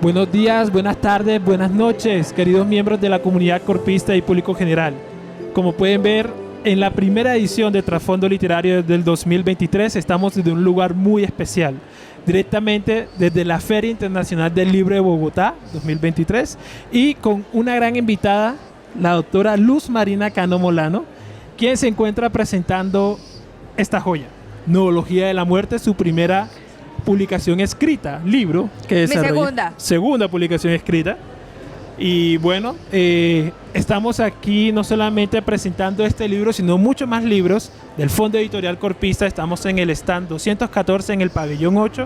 Buenos días, buenas tardes, buenas noches, queridos miembros de la comunidad corpista y público general. Como pueden ver, en la primera edición de Trasfondo Literario del 2023 estamos desde un lugar muy especial, directamente desde la Feria Internacional del Libro de Bogotá 2023 y con una gran invitada, la doctora Luz Marina Cano Molano, quien se encuentra presentando esta joya, Noología de la Muerte, su primera publicación escrita, libro que desarrolla. Segunda publicación escrita. Y bueno, estamos aquí no solamente presentando este libro, sino muchos más libros del Fondo Editorial Corpista. Estamos en el stand 214 en el pabellón 8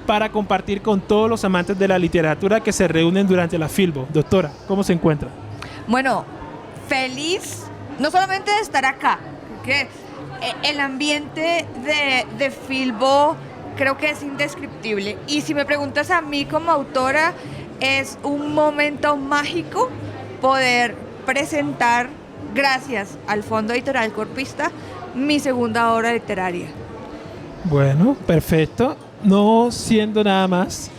para compartir con todos los amantes de la literatura que se reúnen durante la Filbo. Doctora, ¿cómo se encuentra? Bueno, feliz no solamente de estar acá, que el ambiente de Filbo creo que es indescriptible. Y si me preguntas a mí como autora, es un momento mágico poder presentar, gracias al Fondo Editorial Corpista, mi segunda obra literaria. Bueno, perfecto. No siendo nada más,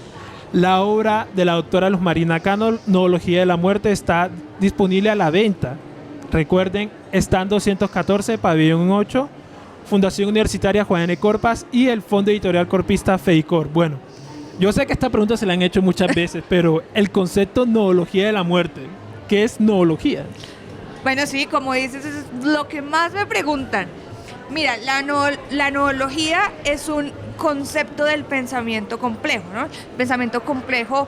la obra de la doctora Luz Marina Cano, Noología de la Muerte, está disponible a la venta. Recuerden, stand 214, pabellón 8, Fundación Universitaria Juan N. Corpas y el Fondo Editorial Corpista FEICOR. Bueno, yo sé que esta pregunta se la han hecho muchas veces, pero el concepto noología de la muerte, ¿qué es noología? Bueno, sí, como dices, es lo que más me preguntan. Mira, la noología es un concepto del pensamiento complejo, ¿no? El pensamiento complejo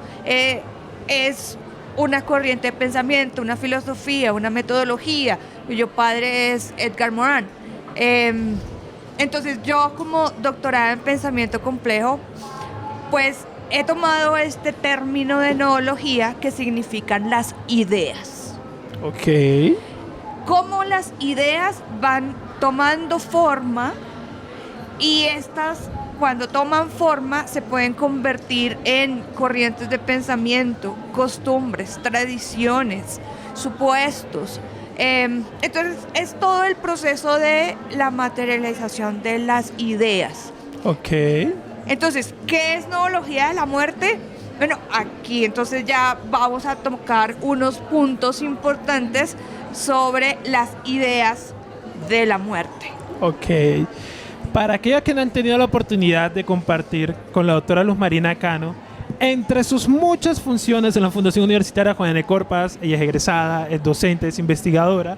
es una corriente de pensamiento, una filosofía, una metodología, cuyo padre es Edgar Morin. Entonces yo, como doctorada en pensamiento complejo, pues he tomado este término de noología, que significan las ideas. Ok. Cómo las ideas van tomando forma, y estas, cuando toman forma, se pueden convertir en corrientes de pensamiento, costumbres, tradiciones, supuestos. Entonces es todo el proceso de la materialización de las ideas. Ok. Entonces, ¿qué es noología de la muerte? Bueno, aquí entonces ya vamos a tocar unos puntos importantes sobre las ideas de la muerte. Ok. Para aquellos que no han tenido la oportunidad de compartir con la doctora Luz Marina Cano, entre sus muchas funciones en la Fundación Universitaria Juan N. Corpas, ella es egresada, es docente, es investigadora,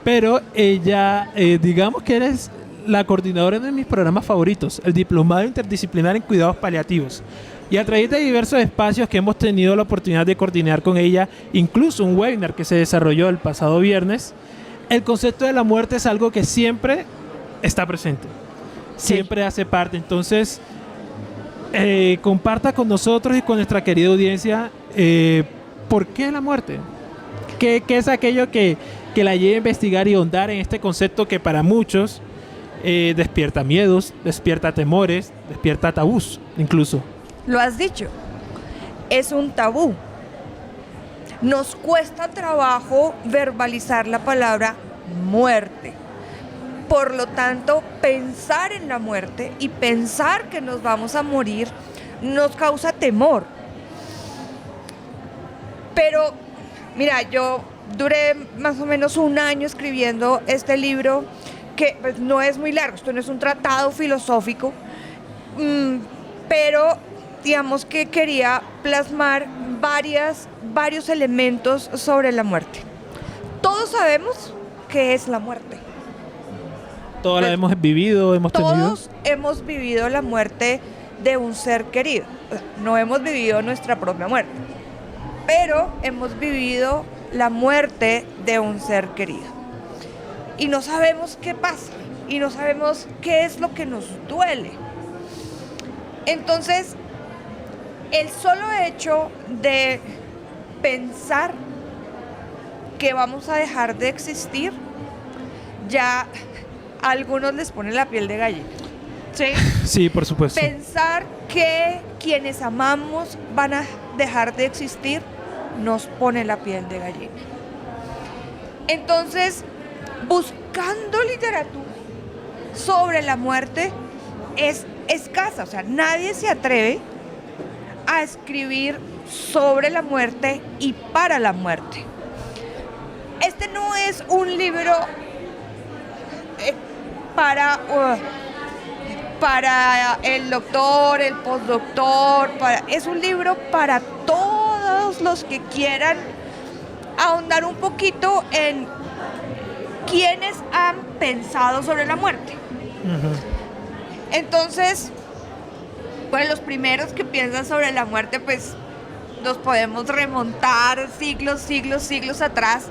pero ella, digamos que eres la coordinadora de mis programas favoritos, el Diplomado Interdisciplinar en Cuidados Paliativos. Y a través de diversos espacios que hemos tenido la oportunidad de coordinar con ella, incluso un webinar que se desarrolló el pasado viernes, el concepto de la muerte es algo que siempre está presente, siempre hace parte. Entonces, comparta con nosotros y con nuestra querida audiencia por qué la muerte, qué es aquello que la lleva a investigar y ahondar en este concepto que para muchos despierta miedos, despierta temores, despierta tabús incluso. Lo has dicho, es un tabú. Nos cuesta trabajo verbalizar la palabra muerte. Por lo tanto, pensar en la muerte y pensar que nos vamos a morir nos causa temor. Pero, mira, yo duré más o menos un año escribiendo este libro, que pues, no es muy largo, esto no es un tratado filosófico, pero digamos que quería plasmar varios elementos sobre la muerte. Todos sabemos qué es la muerte. Todos la hemos vivido, Todos hemos vivido la muerte de un ser querido. No hemos vivido nuestra propia muerte, pero hemos vivido la muerte de un ser querido. Y no sabemos qué pasa, y no sabemos qué es lo que nos duele. Entonces, el solo hecho de pensar que vamos a dejar de existir, ya a algunos les pone la piel de gallina. ¿Sí? Sí, por supuesto. Pensar que quienes amamos van a dejar de existir nos pone la piel de gallina. Entonces, buscando literatura sobre la muerte es escasa, o sea, nadie se atreve a escribir sobre la muerte y para la muerte. Este no es un libro para el doctor, el postdoctor, es un libro para todos los que quieran ahondar un poquito en quiénes han pensado sobre la muerte. Entonces, pues los primeros que piensan sobre la muerte, pues nos podemos remontar siglos atrás.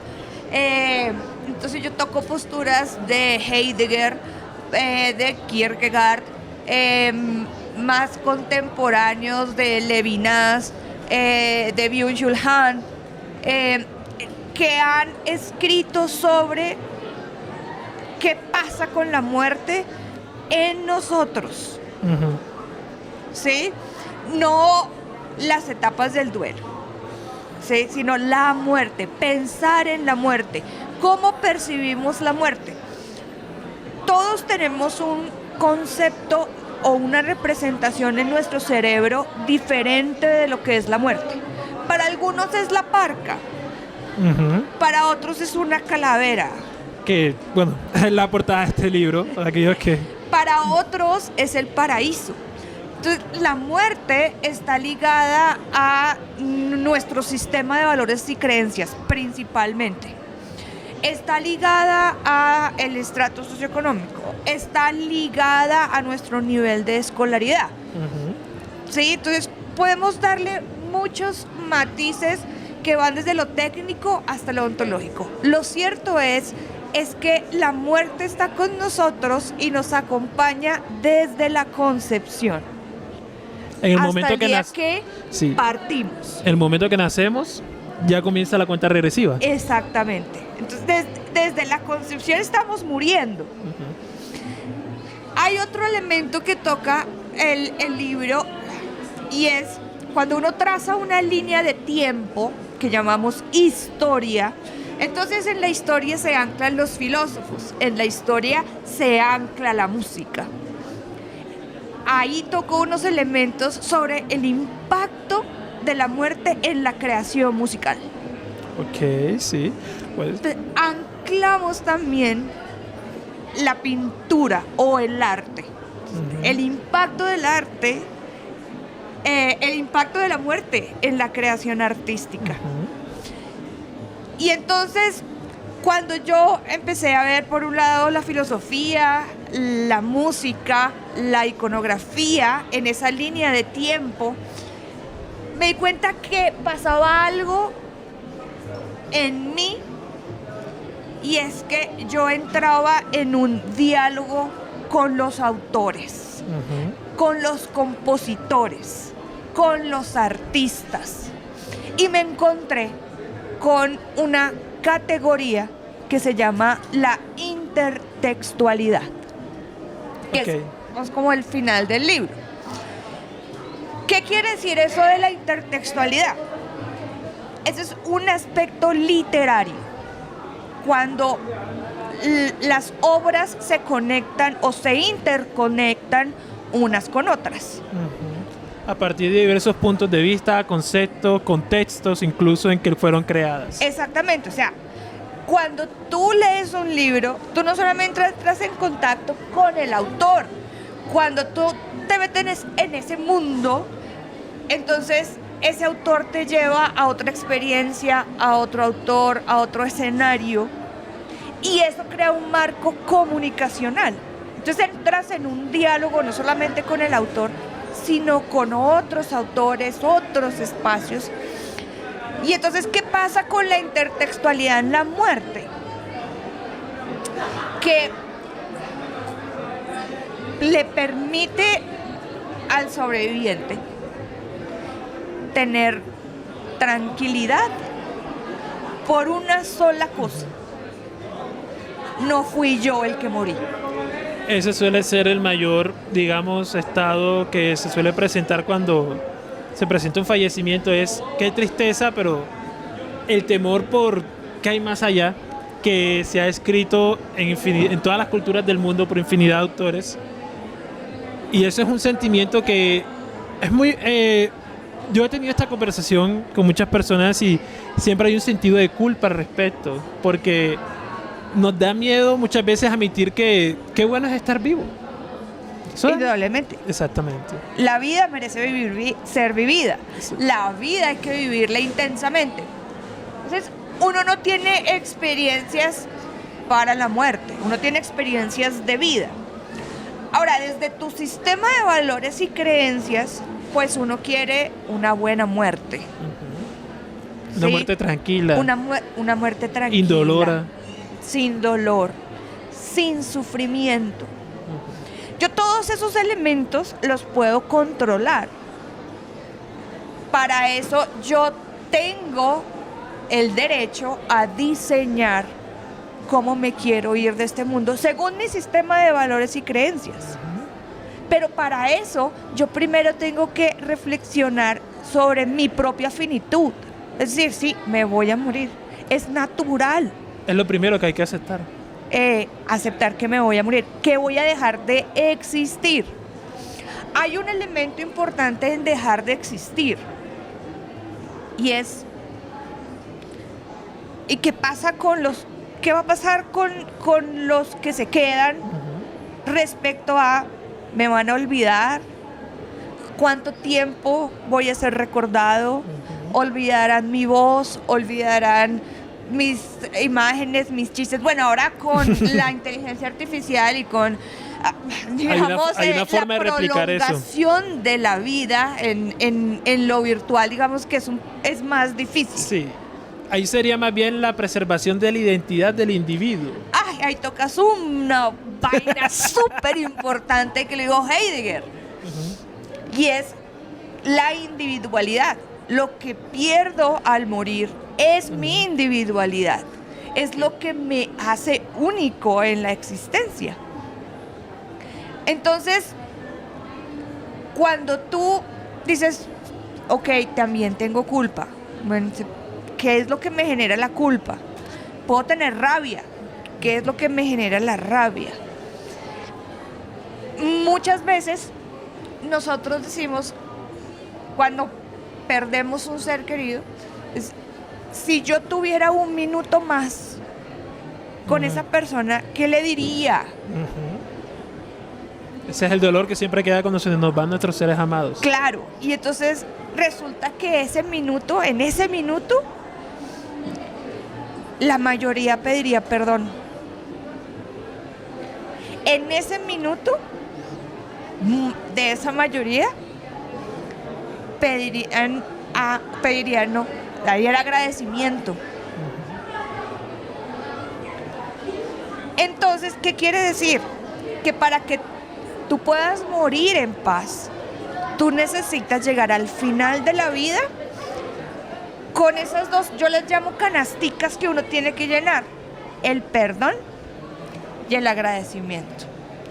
Entonces yo toco posturas de Heidegger, de Kierkegaard, más contemporáneos de Levinas, de Byung-Chul Han, que han escrito sobre qué pasa con la muerte en nosotros. ¿Sí? No las etapas del duelo, ¿sí? Sino la muerte, pensar en la muerte, cómo percibimos la muerte. Todos tenemos un concepto o una representación en nuestro cerebro diferente de lo que es la muerte. Para algunos es la parca, para otros es una calavera. Que, bueno, es la portada de este libro, para aquellos que... Para otros es el paraíso. Entonces, la muerte está ligada a nuestro sistema de valores y creencias, principalmente. Está ligada a el estrato socioeconómico, está ligada a nuestro nivel de escolaridad. ¿Sí? Entonces, podemos darle muchos matices que van desde lo técnico hasta lo ontológico. Lo cierto es que la muerte está con nosotros y nos acompaña desde la concepción. En el hasta momento el que día que sí. partimos. El momento que nacemos, ya comienza la cuenta regresiva. Exactamente. Entonces, desde la concepción estamos muriendo. Hay otro elemento que toca el libro, y es cuando uno traza una línea de tiempo que llamamos historia. Entonces en la historia se anclan los filósofos, en la historia se ancla la música. Ahí tocó unos elementos sobre el impacto de la muerte en la creación musical. Ok, sí. Pues. Entonces, anclamos también la pintura o el arte. El impacto del arte, el impacto de la muerte en la creación artística. Y entonces, cuando yo empecé a ver por un lado la filosofía, la música, la iconografía en esa línea de tiempo, me di cuenta que pasaba algo en mí, y es que yo entraba en un diálogo con los autores, con los compositores, con los artistas, y me encontré con una categoría que se llama la intertextualidad, que es como el final del libro. ¿Qué quiere decir eso de la intertextualidad? Ese es un aspecto literario, cuando las obras se conectan o se interconectan unas con otras. A partir de diversos puntos de vista, conceptos, contextos, incluso en que fueron creadas. Exactamente, o sea, cuando tú lees un libro, tú no solamente entras en contacto con el autor, cuando tú te metes en ese mundo, entonces ese autor te lleva a otra experiencia, a otro autor, a otro escenario, y eso crea un marco comunicacional. Entonces entras en un diálogo no solamente con el autor, sino con otros autores, otros espacios. Y entonces, ¿qué pasa con la intertextualidad en la muerte? Que le permite al sobreviviente tener tranquilidad por una sola cosa: no fui yo el que morí. Ese suele ser el mayor, digamos, estado que se suele presentar cuando se presenta un fallecimiento. Es qué tristeza, pero el temor por qué hay más allá, que se ha escrito en todas las culturas del mundo por infinidad de autores. Y eso es un sentimiento que es muy yo he tenido esta conversación con muchas personas y siempre hay un sentido de culpa al respecto, porque nos da miedo muchas veces admitir que qué bueno es estar vivo. Indudablemente. Exactamente. La vida merece ser vivida. Sí. La vida hay que vivirla intensamente. Entonces, uno no tiene experiencias para la muerte, uno tiene experiencias de vida. Ahora, desde tu sistema de valores y creencias, pues uno quiere una buena muerte. Una ¿Sí? muerte tranquila. Una muerte tranquila. Indolora. Sin dolor, sin sufrimiento. Yo todos esos elementos los puedo controlar. Para eso yo tengo el derecho a diseñar cómo me quiero ir de este mundo según mi sistema de valores y creencias. Pero para eso yo primero tengo que reflexionar sobre mi propia finitud. Es decir, sí, me voy a morir. Es natural. Es lo primero que hay que aceptar. Aceptar que me voy a morir, que voy a dejar de existir. Hay un elemento importante en dejar de existir y es ¿y qué pasa con los qué va a pasar con los que se quedan respecto a me van a olvidar? ¿Cuánto tiempo voy a ser recordado? ¿Olvidarán mi voz? ¿Olvidarán mis imágenes, mis chistes? Bueno, ahora con la inteligencia artificial y con, digamos, hay una forma la de replicar eso. prolongación de la vida en lo virtual, digamos que es más difícil. Sí. Ahí sería más bien la preservación de la identidad del individuo. Ay, ahí tocas una vaina súper importante que le digo Heidegger. Y es la individualidad. Lo que pierdo al morir es mi individualidad. Es lo que me hace único en la existencia. Entonces, cuando tú dices, ok, también tengo culpa. Bueno, ¿qué es lo que me genera la culpa? Puedo tener rabia. ¿Qué es lo que me genera la rabia? Muchas veces nosotros decimos, cuando perdemos un ser querido, si yo tuviera un minuto más con esa persona, ¿qué le diría? Ese es el dolor que siempre queda cuando se nos van nuestros seres amados. Claro, y entonces resulta que en ese minuto, la mayoría pediría perdón. En ese minuto, de esa mayoría, darían agradecimiento. Entonces, ¿qué quiere decir? Que para que tú puedas morir en paz, tú necesitas llegar al final de la vida con esas dos, yo les llamo canasticas que uno tiene que llenar: el perdón y el agradecimiento.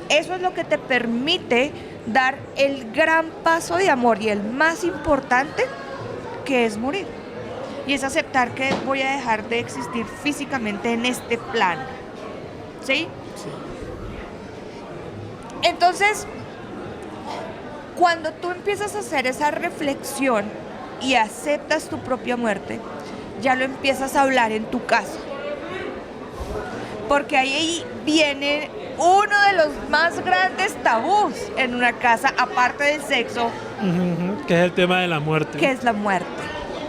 Eso es lo que te permite dar el gran paso de amor y el más importante, que es morir. Y es aceptar que voy a dejar de existir físicamente en este plano. ¿Sí? Sí. Entonces, cuando tú empiezas a hacer esa reflexión y aceptas tu propia muerte, ya lo empiezas a hablar en tu casa. Porque ahí viene uno de los más grandes tabús en una casa, aparte del sexo, Que es el tema de la muerte. que es la muerte.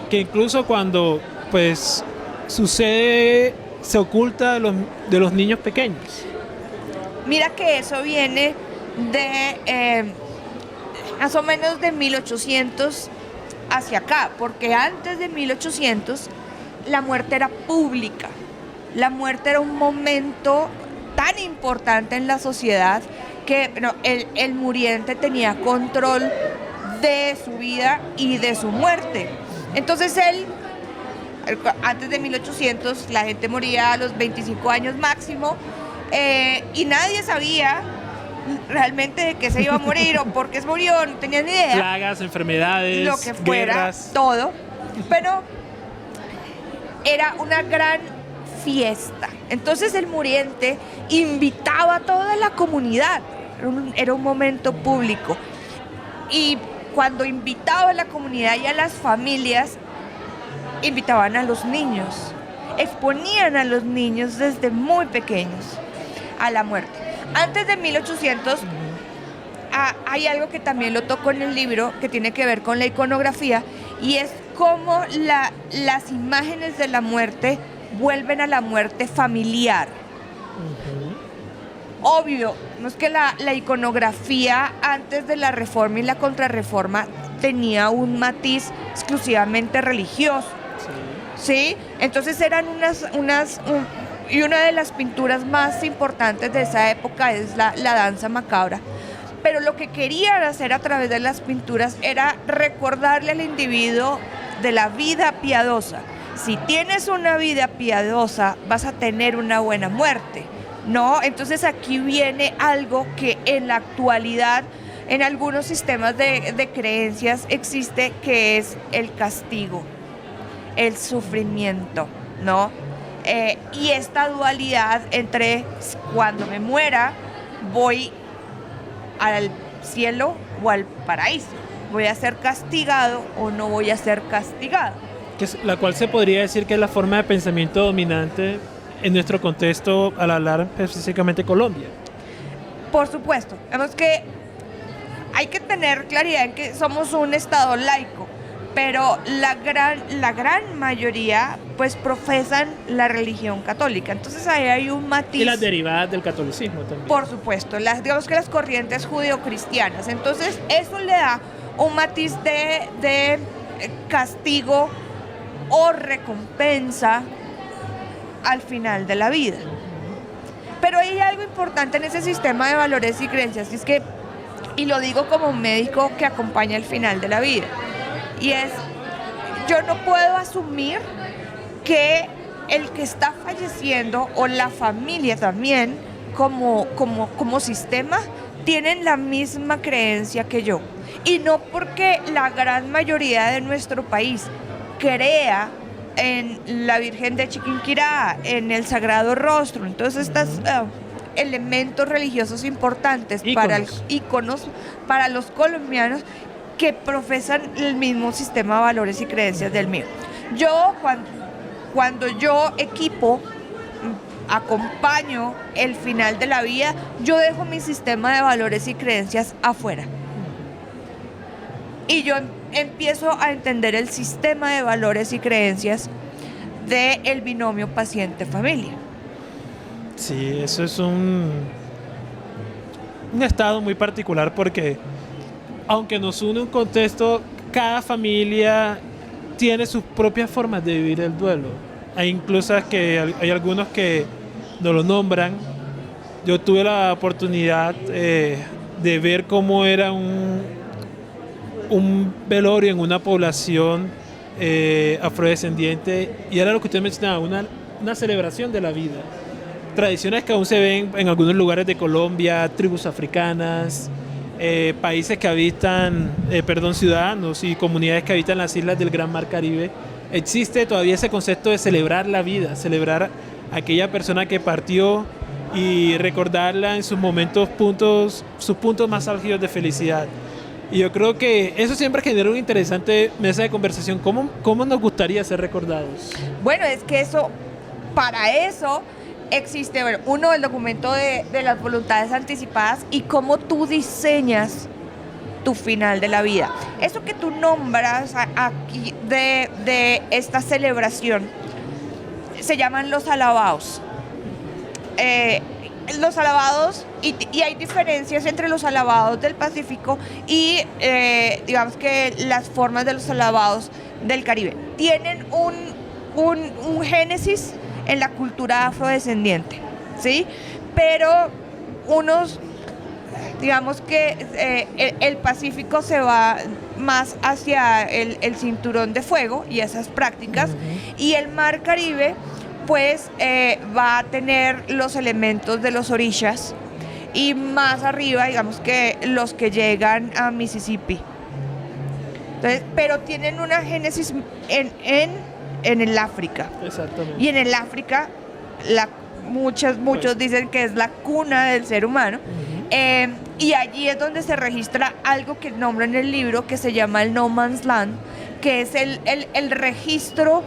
Que incluso cuando pues sucede, se oculta de los niños pequeños. Mira que eso viene de más o menos de 1800 hacia acá, porque antes de 1800 la muerte era pública. La muerte era un momento tan importante en la sociedad que el muriente tenía control de su vida y de su muerte. Entonces antes de 1800 la gente moría a los 25 años máximo, y nadie sabía realmente de qué se iba a morir o por qué se murió, no tenían ni idea. Plagas, enfermedades, Lo que fuera, guerras. todo. Pero era una gran fiesta. Entonces el muriente invitaba a toda la comunidad. Era un momento público. Y cuando invitaba a la comunidad y a las familias, invitaban a los niños, exponían a los niños desde muy pequeños a la muerte. Antes de 1800, hay algo que también lo toco en el libro, que tiene que ver con la iconografía, y es cómo las imágenes de la muerte vuelven a la muerte familiar. Obvio, no es que la iconografía antes de la Reforma y la Contrarreforma tenía un matiz exclusivamente religioso, ¿sí? Entonces eran y una de las pinturas más importantes de esa época es la danza macabra. Pero lo que querían hacer a través de las pinturas era recordarle al individuo de la vida piadosa. Si tienes una vida piadosa, vas a tener una buena muerte, ¿no? Entonces aquí viene algo que en la actualidad, en algunos sistemas de creencias existe, que es el castigo, el sufrimiento, ¿no? Y esta dualidad entre cuando me muera voy al cielo o al paraíso, voy a ser castigado o no voy a ser castigado. La cual se podría decir que es la forma de pensamiento dominante en nuestro contexto, al hablar específicamente Colombia. Por supuesto, vemos que hay que tener claridad en que somos un estado laico, pero la gran mayoría pues profesan la religión católica. Entonces ahí hay un matiz. Y las derivadas del catolicismo también. Por supuesto, digamos que las corrientes judeocristianas. Entonces eso le da un matiz de castigo o recompensa al final de la vida. Pero hay algo importante en ese sistema de valores y creencias, y es que, y lo digo como un médico que acompaña el final de la vida, y es, yo no puedo asumir que el que está falleciendo o la familia también como sistema tienen la misma creencia que yo, y no porque la gran mayoría de nuestro país crea en la Virgen de Chiquinquirá, en el Sagrado Rostro, entonces estos elementos religiosos importantes, íconos para los colombianos que profesan el mismo sistema de valores y creencias del mío. Yo cuando yo acompaño el final de la vida, yo dejo mi sistema de valores y creencias afuera. Y yo empiezo a entender el sistema de valores y creencias del binomio paciente-familia. Sí, eso es un estado muy particular, porque aunque nos une un contexto, cada familia tiene sus propias formas de vivir el duelo. Hay incluso hay algunos que no lo nombran. Yo tuve la oportunidad de ver cómo era un velorio en una población afrodescendiente, y era lo que usted mencionaba, una celebración de la vida. Tradiciones que aún se ven en algunos lugares de Colombia, tribus africanas, países que habitan, ciudadanos y comunidades que habitan las islas del Gran Mar Caribe. Existe todavía ese concepto de celebrar la vida, celebrar a aquella persona que partió y recordarla en sus sus puntos más álgidos de felicidad. Y yo creo que eso siempre genera una interesante mesa de conversación. ¿Cómo nos gustaría ser recordados? Bueno, es que para eso existe, el documento de las voluntades anticipadas y cómo tú diseñas tu final de la vida. Eso que tú nombras aquí de esta celebración se llaman los alabados. Los alabados, y hay diferencias entre los alabados del Pacífico y digamos que las formas de los alabados del Caribe. Tienen un génesis en la cultura afrodescendiente, ¿sí? Pero digamos que el Pacífico se va más hacia el cinturón de fuego y esas prácticas, y el Mar Caribe pues va a tener los elementos de los orishas, y más arriba digamos que los que llegan a Mississippi. Entonces, pero tienen una génesis en el África. Exactamente. Y en el África muchos dicen que es la cuna del ser humano. Y allí es donde se registra algo que nombra en el libro, que se llama el No Man's Land, que es el registro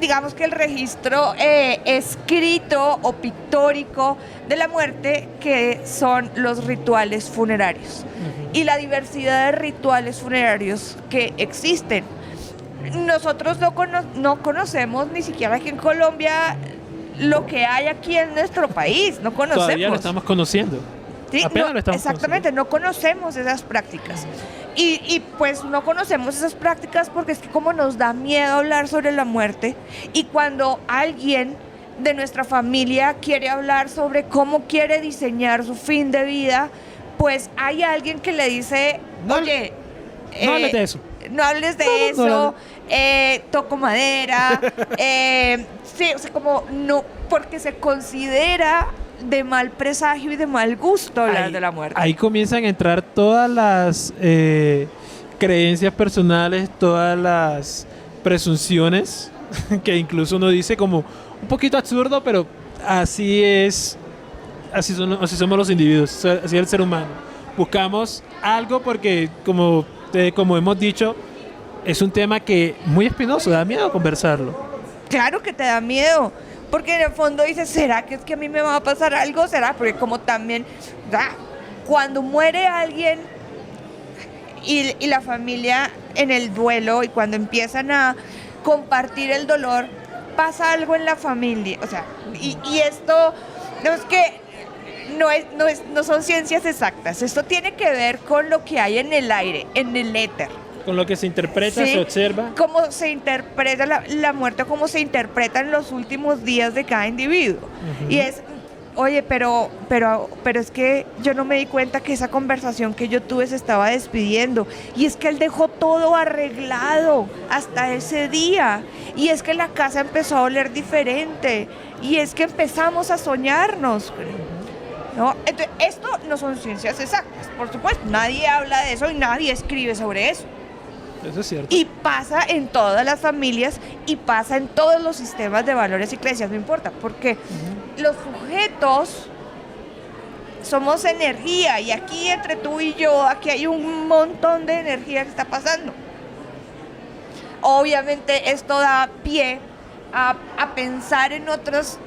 digamos que el registro escrito o pictórico de la muerte, que son los rituales funerarios y la diversidad de rituales funerarios que existen. Nosotros no conocemos ni siquiera aquí en Colombia lo que hay aquí en nuestro país, no conocemos. Todavía lo estamos conociendo. Sí, Apenas lo estamos exactamente, no conocemos esas prácticas. Y pues no conocemos esas prácticas porque es que como nos da miedo hablar sobre la muerte, y cuando alguien de nuestra familia quiere hablar sobre cómo quiere diseñar su fin de vida, pues hay alguien que le dice, oye, no hables de eso. No hables de eso, toco madera, sí, o sea, como no, porque se considera de mal presagio y de mal gusto hablar de la muerte. Ahí comienzan a entrar todas las creencias personales, todas las presunciones que incluso uno dice como un poquito absurdo, pero así es, así somos los individuos, así es el ser humano. Buscamos algo porque como hemos dicho, es un tema que muy espinoso, da miedo conversarlo. Claro que te da miedo. Porque en el fondo dices, ¿será que es que a mí me va a pasar algo? ¿Será? Porque como también, cuando muere alguien y la familia en el duelo, y cuando empiezan a compartir el dolor, pasa algo en la familia. O sea, y esto no es que no son ciencias exactas. Esto tiene que ver con lo que hay en el aire, en el éter. Con lo que se interpreta, ¿sí? Se observa. Cómo se interpreta la muerte, cómo se interpreta en los últimos días de cada individuo. Y es, oye, pero es que yo no me di cuenta que esa conversación que yo tuve se estaba despidiendo. Y es que él dejó todo arreglado hasta ese día. Y es que la casa empezó a oler diferente. Y es que empezamos a soñarnos. ¿No? Entonces, esto no son ciencias exactas, por supuesto. Nadie habla de eso y nadie escribe sobre eso. Eso es cierto. Y pasa en todas las familias y pasa en todos los sistemas de valores y creencias, no importa, porque los sujetos somos energía, y aquí entre tú y yo, aquí hay un montón de energía que está pasando. Obviamente esto da pie a pensar en otras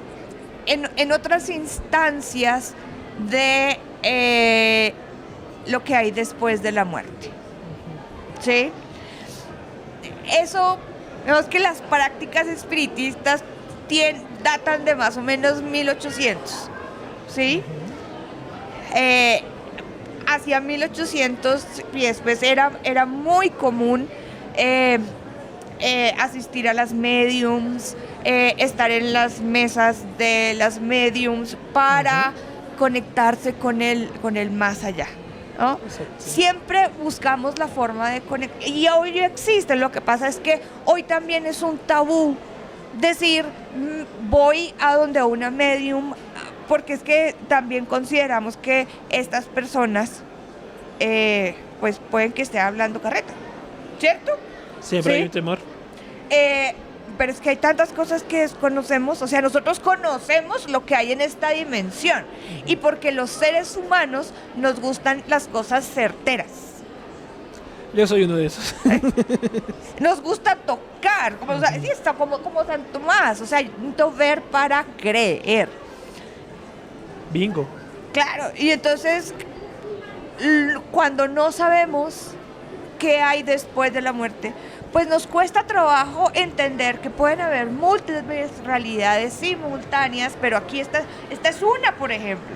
instancias de lo que hay después de la muerte. ¿Sí? Eso, vemos que las prácticas espiritistas datan de más o menos 1800, ¿sí? Hacia 1800 y después era muy común asistir a las mediums, estar en las mesas de las mediums para conectarse con el más allá, ¿no? Siempre buscamos la forma de conectar, y hoy existe. Lo que pasa es que hoy también es un tabú decir voy a donde una medium, porque es que también consideramos que estas personas pues pueden que esté hablando carreta, ¿cierto? Siempre ¿sí? hay un temor. Pero es que hay tantas cosas que desconocemos. O sea, nosotros conocemos lo que hay en esta dimensión, y porque los seres humanos nos gustan las cosas certeras. Yo soy uno de esos. Nos gusta tocar, como, o sea, sí, está como San Tomás, o sea, necesito ver para creer. Bingo. Claro, y entonces cuando no sabemos qué hay después de la muerte, pues nos cuesta trabajo entender que pueden haber múltiples realidades simultáneas, pero aquí esta es una, por ejemplo.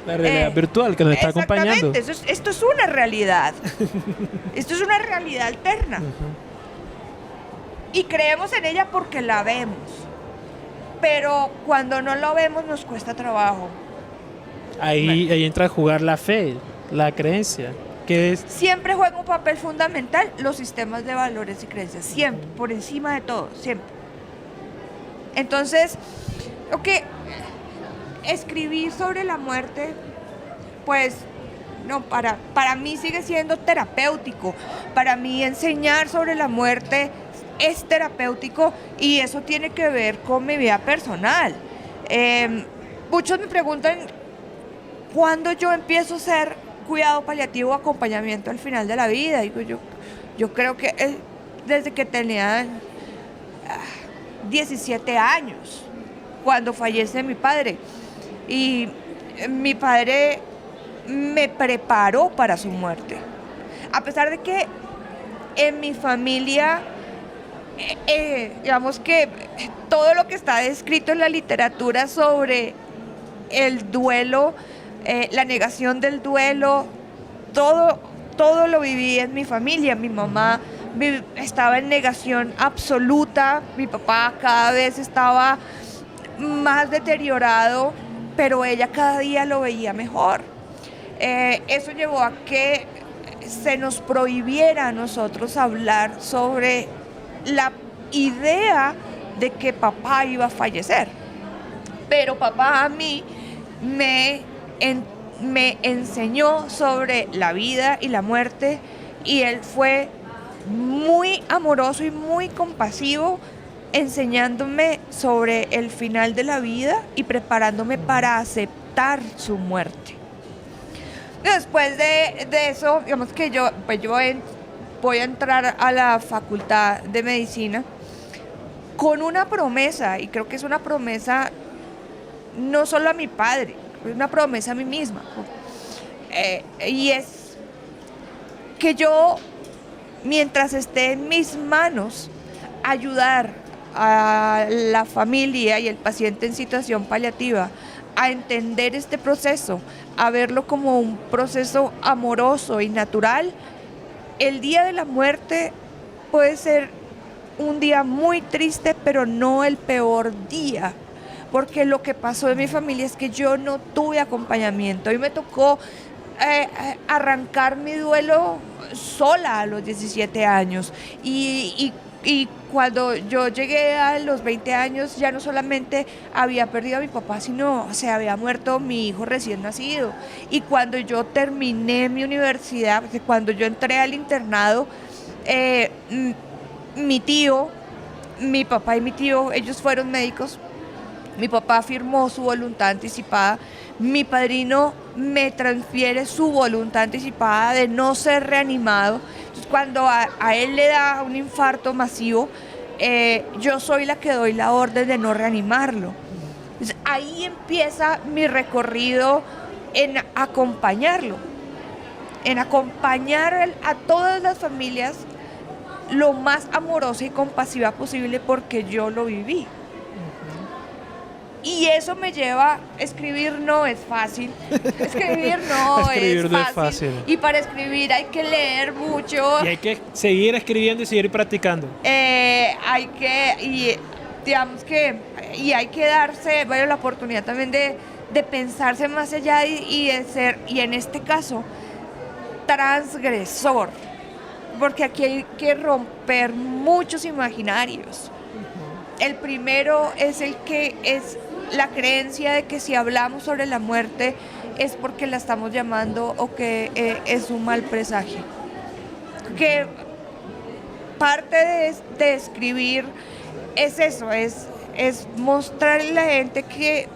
La realidad virtual que nos está acompañando. Exactamente, esto es una realidad. Esto es una realidad alterna. Y creemos en ella porque la vemos. Pero cuando no lo vemos nos cuesta trabajo. Ahí entra a jugar la fe, la creencia. Que es... Siempre juega un papel fundamental los sistemas de valores y creencias, siempre, por encima de todo, siempre. Entonces, escribir sobre la muerte, pues, no, para mí sigue siendo terapéutico. Para mí enseñar sobre la muerte es terapéutico y eso tiene que ver con mi vida personal. Muchos me preguntan cuándo yo empiezo a hacer cuidado paliativo o acompañamiento al final de la vida. Digo, yo creo que desde que tenía 17 años, cuando fallece mi padre. Y mi padre me preparó para su muerte. A pesar de que en mi familia, digamos que todo lo que está descrito en la literatura sobre el duelo, la negación del duelo, todo lo viví en mi familia. Mi mamá estaba en negación absoluta, mi papá cada vez estaba más deteriorado, pero ella cada día lo veía mejor. Eso llevó a que se nos prohibiera a nosotros hablar sobre la idea de que papá iba a fallecer. Pero papá a mí me enseñó sobre la vida y la muerte, y él fue muy amoroso y muy compasivo, enseñándome sobre el final de la vida y preparándome para aceptar su muerte. Después de eso, digamos que yo voy a entrar a la facultad de medicina con una promesa, y creo que es una promesa no solo a mi padre, es una promesa a mí misma. Y es que yo, mientras esté en mis manos, ayudar a la familia y el paciente en situación paliativa a entender este proceso, a verlo como un proceso amoroso y natural. El día de la muerte puede ser un día muy triste, pero no el peor día, porque lo que pasó en mi familia es que yo no tuve acompañamiento y me tocó arrancar mi duelo sola a los 17 años. Y cuando yo llegué a los 20 años, ya no solamente había perdido a mi papá, sino se había muerto mi hijo recién nacido. Y cuando yo terminé mi universidad, porque cuando yo entré al internado, mi tío, mi papá y mi tío, ellos fueron médicos. Mi papá firmó su voluntad anticipada, mi padrino me transfiere su voluntad anticipada de no ser reanimado. Entonces, cuando a él le da un infarto masivo, yo soy la que doy la orden de no reanimarlo. Entonces, ahí empieza mi recorrido en acompañarlo, en acompañar a todas las familias lo más amorosa y compasiva posible, porque yo lo viví. Y eso me lleva a escribir. No es fácil. Escribir no es fácil. Y para escribir hay que leer mucho. Y hay que seguir escribiendo y seguir practicando. Hay que darse, bueno, la oportunidad también de pensarse más allá y de ser, y en este caso, transgresor. Porque aquí hay que romper muchos imaginarios. El primero es la creencia de que si hablamos sobre la muerte es porque la estamos llamando o que es un mal presagio. Que parte de escribir es eso, es mostrarle a la gente que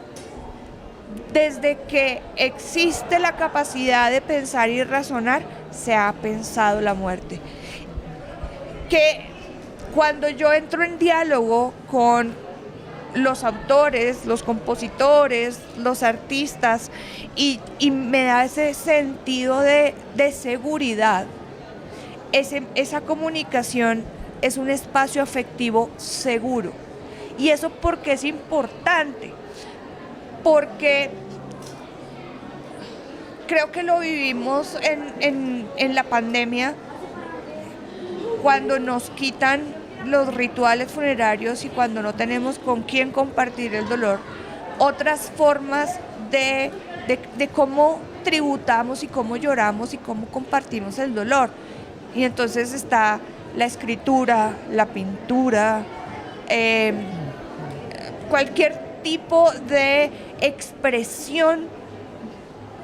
desde que existe la capacidad de pensar y razonar, se ha pensado la muerte. Que cuando yo entro en diálogo con los autores, los compositores, los artistas, y me da ese sentido de seguridad, esa comunicación es un espacio afectivo seguro. Y eso, porque es importante, porque creo que lo vivimos en la pandemia, cuando nos quitan los rituales funerarios y cuando no tenemos con quién compartir el dolor. Otras formas de cómo tributamos y cómo lloramos y cómo compartimos el dolor. Y entonces está la escritura, la pintura, cualquier tipo de expresión,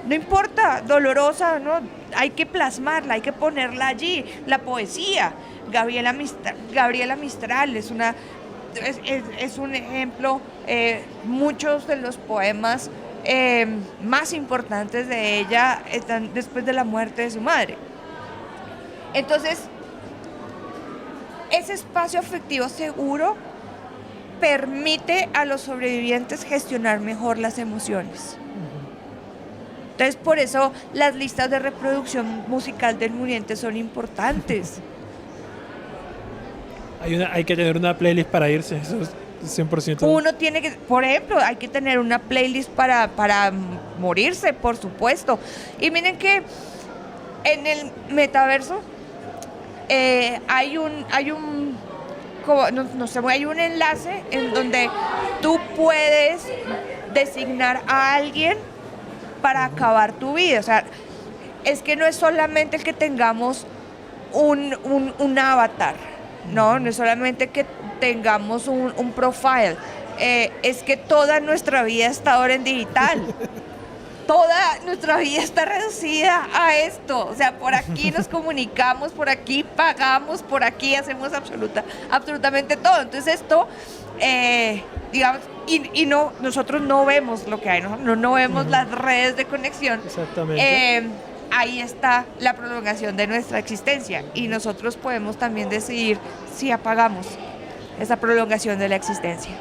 no importa, dolorosa, ¿no? hay que plasmarla, hay que ponerla allí. La poesía, Gabriela Mistral es un ejemplo. Muchos de los poemas más importantes de ella están después de la muerte de su madre. Entonces, ese espacio afectivo seguro permite a los sobrevivientes gestionar mejor las emociones. Entonces, por eso las listas de reproducción musical del muriente son importantes. Hay que tener una playlist para irse, eso es 100%. Uno tiene que, por ejemplo, hay que tener una playlist para morirse, por supuesto. Y miren que en el metaverso hay un enlace en donde tú puedes designar a alguien para acabar tu vida. O sea, es que no es solamente el que tengamos un avatar, no es solamente que tengamos un profile, es que toda nuestra vida está ahora en digital. Toda nuestra vida está reducida a esto. O sea, por aquí nos comunicamos, por aquí pagamos, por aquí hacemos absolutamente todo. Entonces esto, digamos, nosotros no vemos lo que hay, no vemos las redes de conexión. Exactamente. Ahí está la prolongación de nuestra existencia y nosotros podemos también decidir si apagamos esa prolongación de la existencia.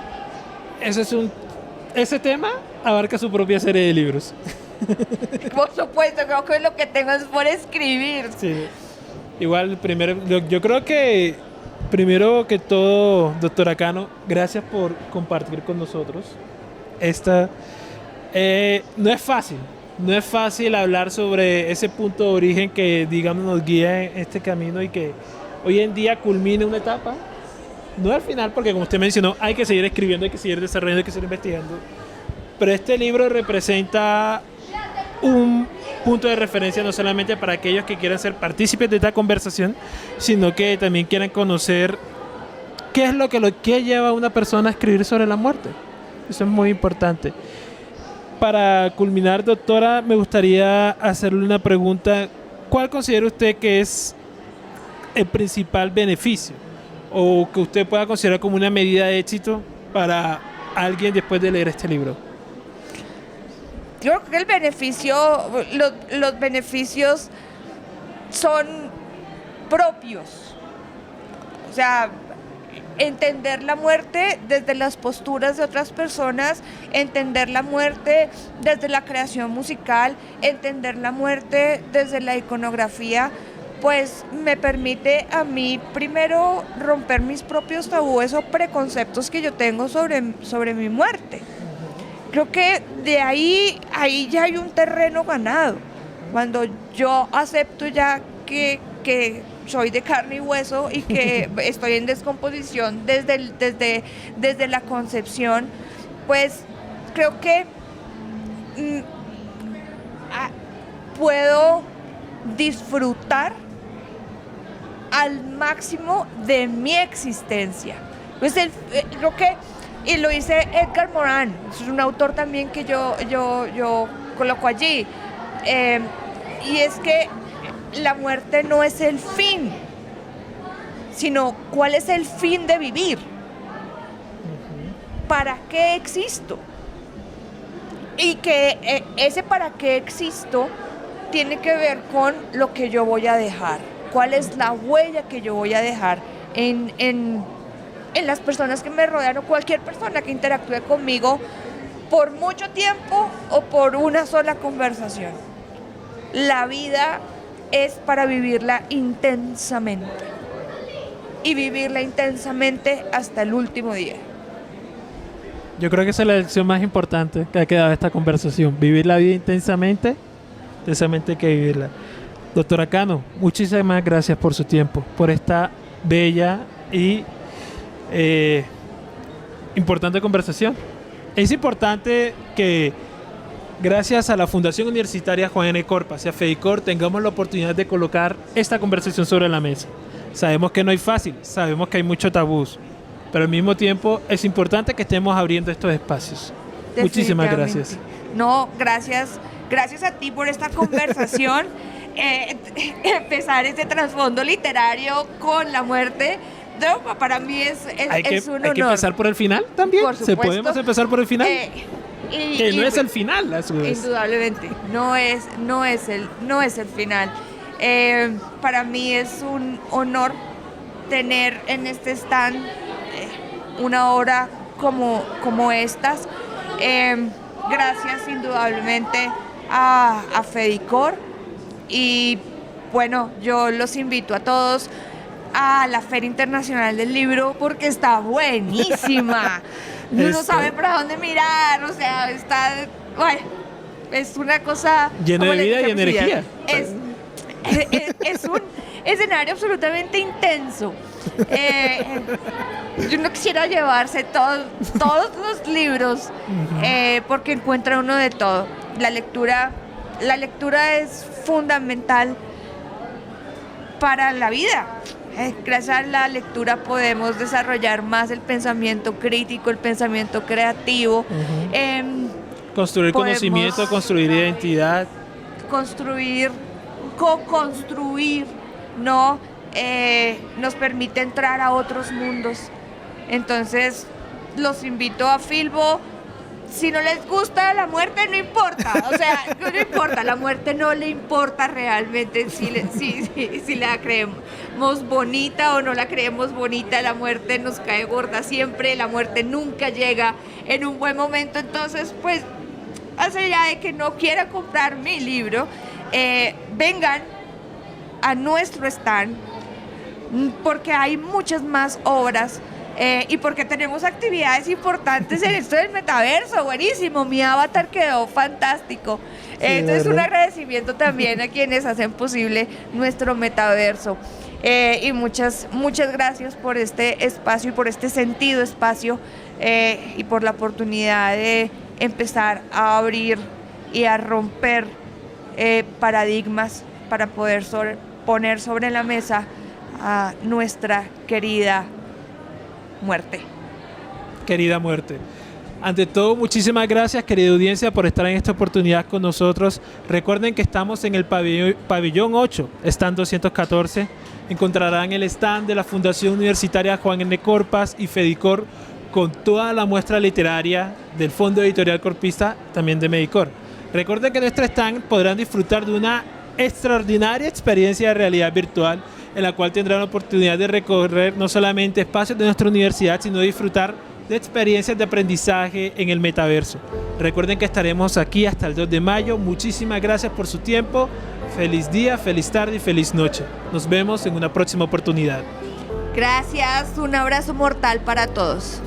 Ese tema abarca su propia serie de libros. Por supuesto, creo que lo que tengo es por escribir. Sí. Igual, yo creo que primero que todo, doctora Cano, gracias por compartir con nosotros. No es fácil hablar sobre ese punto de origen que, digamos, nos guía en este camino y que hoy en día culmina una etapa. No al final, porque como usted mencionó, hay que seguir escribiendo, hay que seguir desarrollando, hay que seguir investigando. Pero este libro representa un punto de referencia no solamente para aquellos que quieran ser partícipes de esta conversación, sino que también quieran conocer qué es lo que lleva a una persona a escribir sobre la muerte. Eso es muy importante. Para culminar, doctora, me gustaría hacerle una pregunta. ¿Cuál considera usted que es el principal beneficio o que usted pueda considerar como una medida de éxito para alguien después de leer este libro? Yo creo que los beneficios son propios. O sea, entender la muerte desde las posturas de otras personas, entender la muerte desde la creación musical, entender la muerte desde la iconografía, pues me permite a mí primero romper mis propios tabúes o preconceptos que yo tengo sobre mi muerte. Creo que de ahí ya hay un terreno ganado. Cuando yo acepto ya que soy de carne y hueso y que estoy en descomposición desde la concepción, pues creo que puedo disfrutar al máximo de mi existencia. Pues creo que, y lo dice Edgar Morin, es un autor también que yo coloco allí, y es que la muerte no es el fin, sino cuál es el fin de vivir. ¿Para qué existo? Y que ese para qué existo tiene que ver con lo que yo voy a dejar. ¿Cuál es la huella que yo voy a dejar en las personas que me rodean o cualquier persona que interactúe conmigo por mucho tiempo o por una sola conversación? La vida es para vivirla intensamente y vivirla intensamente hasta el último día. Yo creo que esa es la lección más importante que ha quedado de esta conversación. Vivir la vida intensamente hay que vivirla. Doctora Cano, muchísimas gracias por su tiempo, por esta bella y importante conversación. Es importante que gracias a la Fundación Universitaria Juan N. Corpas y a FEDICOR tengamos la oportunidad de colocar esta conversación sobre la mesa. Sabemos que no hay fácil, sabemos que hay mucho tabús, pero al mismo tiempo es importante que estemos abriendo estos espacios. Muchísimas gracias. No, gracias a ti por esta conversación. empezar ese trasfondo literario con la muerte, no, para mí es un honor. Hay que empezar por el final también. Por supuesto. ¿Podemos empezar por el final? Que no es el final, a su vez. Indudablemente, no es el final. Para mí es un honor tener en este stand una obra como estas. Gracias indudablemente a Fedicor, y bueno, yo los invito a todos a la Feria Internacional del Libro porque está buenísima. No sabe para dónde mirar, o sea, bueno, es una cosa llena de vida y energía. Es un escenario absolutamente intenso. Yo no quisiera llevarse todos los libros, porque encuentra uno de todo. La lectura es fundamental para la vida. Gracias a la lectura podemos desarrollar más el pensamiento crítico, el pensamiento creativo. Construir conocimiento, construir identidad. Construir, co-construir, ¿no? Nos permite entrar a otros mundos. Entonces, los invito a Filbo. Si no les gusta la muerte, no importa. O sea, no importa, la muerte no le importa realmente si la creemos bonita o no la creemos bonita. La muerte nos cae gorda siempre, la muerte nunca llega en un buen momento. Entonces, pues, más allá de que no quiera comprar mi libro, vengan a nuestro stand, porque hay muchas más obras. Y porque tenemos actividades importantes en esto del metaverso. Buenísimo, mi avatar quedó fantástico. Entonces, un agradecimiento también a quienes hacen posible nuestro metaverso. Y muchas gracias por este espacio y por este sentido espacio, y por la oportunidad de empezar a abrir y a romper paradigmas para poder poner sobre la mesa a nuestra querida muerte. Querida muerte. Ante todo, muchísimas gracias, querida audiencia, por estar en esta oportunidad con nosotros. Recuerden que estamos en el pabellón 8, stand 214. Encontrarán el stand de la Fundación Universitaria Juan N. Corpas y Fedicor, con toda la muestra literaria del Fondo Editorial Corpista, también de Medicor. Recuerden que en nuestro stand podrán disfrutar de una extraordinaria experiencia de realidad virtual, en la cual tendrán la oportunidad de recorrer no solamente espacios de nuestra universidad, sino disfrutar de experiencias de aprendizaje en el metaverso. Recuerden que estaremos aquí hasta el 2 de mayo. Muchísimas gracias por su tiempo. Feliz día, feliz tarde y feliz noche. Nos vemos en una próxima oportunidad. Gracias, un abrazo mortal para todos.